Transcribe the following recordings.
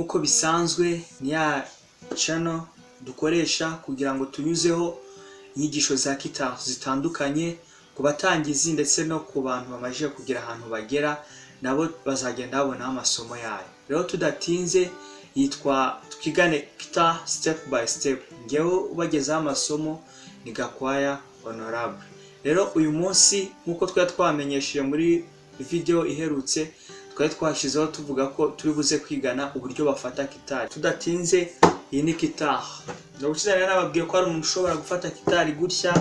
uko bisanzwe ni ya channel dukoresha kugira ngo tunyuzeho inyigisho za guitar zitandukanye ku batangizi ndetse no ku bantu bamaje kugira ahantu bagera nabo bazagenda babona amasomo yayo. Rero tudatinze yitwa Twigane Guitar Step by Step. Ngewe ubagezaho amasomo ni Gakwaya Honorable. Rero uyu munsi nkuko twari twamenyesheje muri video iherutse twari twashizeho tuvuga ko turi buze kwigana uburyo bafata guitar. Tudatinze iyi ni guitar. Ndabukizana nababwiye ko ari umuntu ushobora gufata guitar gutya,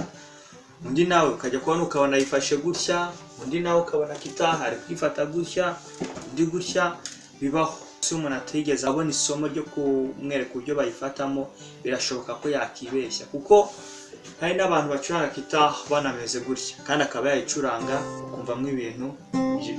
undi nawe ukajya kubona ukabona yifashe gutya, undi nawe ukabona guitar ari kwifata gutya, undi gutya. Bibaho si umuntu atigeze abona isomo ryo kumwereka uburyo bayifatamo, birashoboka ko yakibeshya kuko hari n'abantu bacuranga guitar banameze gutya kandi akaba yayicuranga ukumvamo ibintu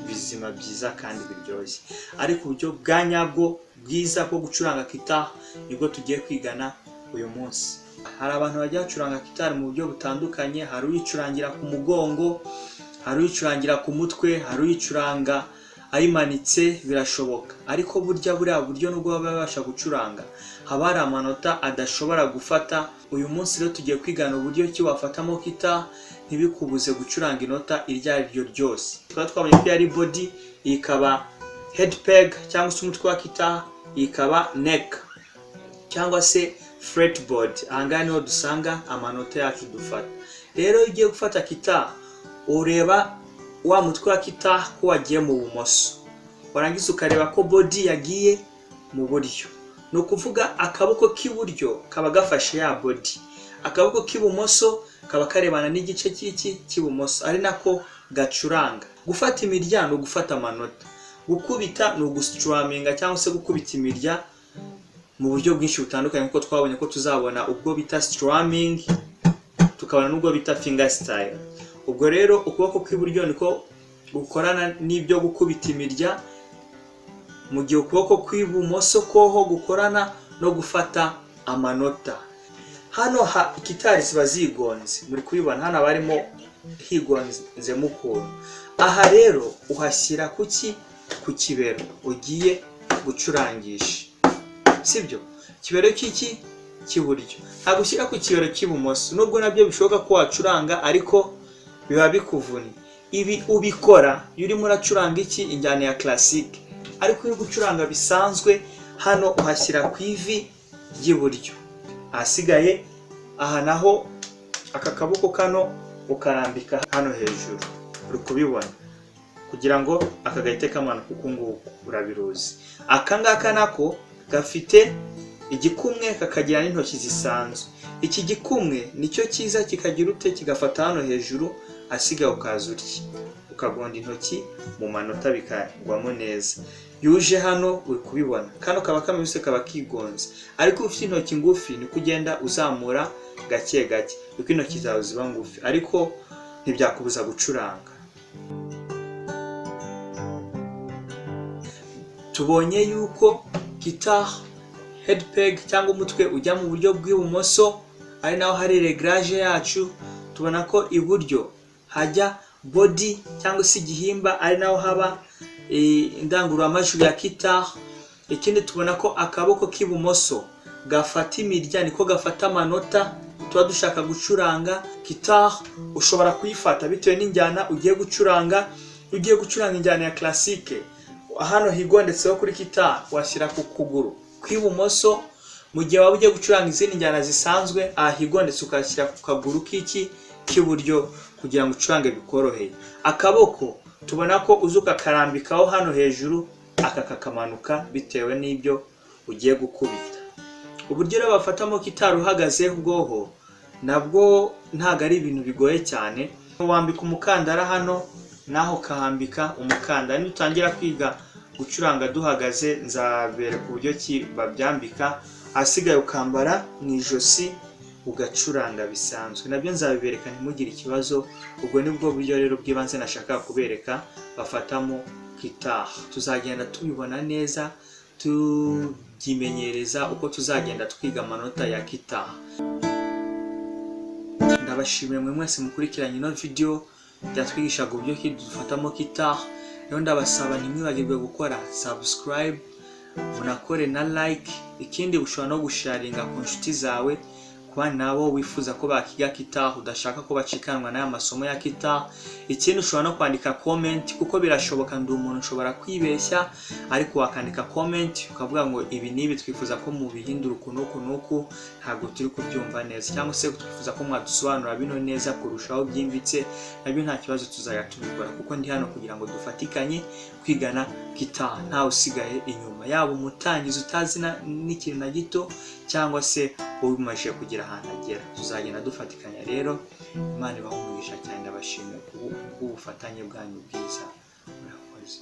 bizima byiza kandi biryoshye. Ariko uburyo bwa nyabwo bwiza bwo gucuranga guitar nibwo tugiye kwigana uyu munsi. Hari abantu bajya bacuranga guitar mu buryo butandukanye, hari uyicurangira ku mugongo, hari uyicurangira ku mutwe, hari uyicuranga ayimanitse, birashoboka. Ariko burya buryo nubwo baba babasha gucuranga haba hari amanota adashobora gufata. Uyu munsi rero tugiye kwigana uburyo ki wafatamo guitar ntibikubuze gucuranga inota iryo ari ryo ryose. Twabonye ko ari body, ikaba head peg cyangwa se umutwe wa guitar, ikaba neck cyangwa se fretboard. Ahangaha niho dusanga amanota yacu dufata. Rero ugiye gufata guitar ureba wa mutwe wa guitar ko wagiye mu bumoso, warangiza ukareba ko body yagiye mu buryo. No kuvuga akaboko k'iburyo kaba gafashe ya body, akaboko k'ibumoso kaba karebana n'igice cy'ibumoso, ari nako gacuranga. Gufata imirya no gufata amanota, gukubita no gustruminga cyangwa se gukubita imirya mu buryo bwinshi butandukanye kuko twabonye ko tuzabona ubwo bita strumming, tukabona n'ubwo bita finger style. Ubwo rero ukuboko kw'iburyo niko gukorana n'ibyo gukubita imirya, mu gihe ukuboko kw'ibumoso koho gukorana no gufata amanota. Hano guitar ziba zigonze, muri kubibona hano barimo higonze mukuntu. Aha rero uhashyira ku kibero ugiye gucurangisha, sibyo? Kibero cy'iburyo ntabwo ushyira ku kibero cy'ibumoso, nubwo nabyo bishoboka ko wacuranga ariko biba bikuvuna. Ibi ubikora iyo urimo uracuranga injyana ya classic, ariko iyo gucuranga bisanzwe hano uhashyira ku ivi ry'iburyo. Ahasigaye aha naho aka kaboko kano ukarambika hano hejuru, uri kubibona, kugira ngo aka gahite kamanuka uku nguku, urabiruzi. Aka ngaka nako gafite igikumwe kakagira n'intoki zisanzwe. Iki gikumwe nicyo cyiza kikagira ute kigafata hano hejuru, asigaye ukaza utya ukagonda intoki mu manota bikagwamo neza. Yuje hano uri kubibona, kano kaba kameze kaba kigonze, ariko ufite intoki ngufi ni kugenda uzamura gake gake kuko intoki zawe ziba ngufi, ariko ntibyakubuza gucuranga. Tubonye yuko guitar head peg cyangwa umutwe ujya mu buryo bw'ibumoso, ari naho hari reglage yacu. Tubona ko iburyo hajya body cyangwa se igihimba, ari naho haba indangururamajwi ya guitar. Ikindi tubona ko akaboko k'ibumoso gafata imirya, niko gafata amanota tuba dushaka gucuranga. Guitar ushobora kuyifata bitewe n'injyana ugiye gucuranga. Ugiye gucuranga injyana ya classique, hano higondetseho kuri guitar washyira ku kuguru kw'ibumoso. Mu gihe waba ugiye gucuranga izindi njyana zisanzwe, ahigondetse ukashyira ku kaguru k'iburyo kugira ngo ucurange bikoroheye. Akaboko tubona ko uzuka karambikaho hano hejuru, aka kakamanuka bitewe n'ibyo ugiye gukubita. Uburyo rero bafatamo guitar uhagaze ubwoho nabwo ntago ari ibintu bigoye cyane. Wambika umukandara hano, naho kahambika umukandara. Nitangira kwiga gucuranga duhagaze nzabereka uburyo ki babyambika. Asigaye ukambara mu ijosi ugacuranga bisanzwe, nabyo nzabibereka ntimugire ikibazo. Ubwo nibwo buryo rero bw'ibanze nashaka kubereka bafatamo guitar. Tuzagenda tubibona neza, tubyimenyereza uko tuzagenda twiga amanota ya guitar. Ndabashimiye mwe mwese mukurikiranye ino video byatwigishaga uburyo ki dufatamo guitar. Rero ndabasaba ntimwibagirwe gukora subscribe unakore na like. Ikindi ushobora no gusharinga ku nshuti zawe kuba nabo wifuza ko bakiga guitar, udashaka ko bacikanwa n'aya masomo ya guitar. Ikindi ushobora no kwandika comment, kuko birashoboka ndi umuntu ushobora kwibeshya, ariko wakandika comment ukavuga ngo ibi nibi twifuza ko mu bihindura uku ntabwo turi kubyumva neza, cyangwa se twifuza ko mwadusobanura bino neza kurushaho byimbitse, nabyo nta kibazo tuzajya tubikora, kuko ndi hano kugira ngo dufatikanye kwigana guitar ntawe usigaye inyuma, yaba umutangizi utazi n'ikintu na gito cyangwa se ubimaje kugira ahantu agera. Tuzagenda dufatikanya rero. Imana ibahe umugisha cyane, ndabashimiye ku bufatanye bwanyu bwiza. Murakoze.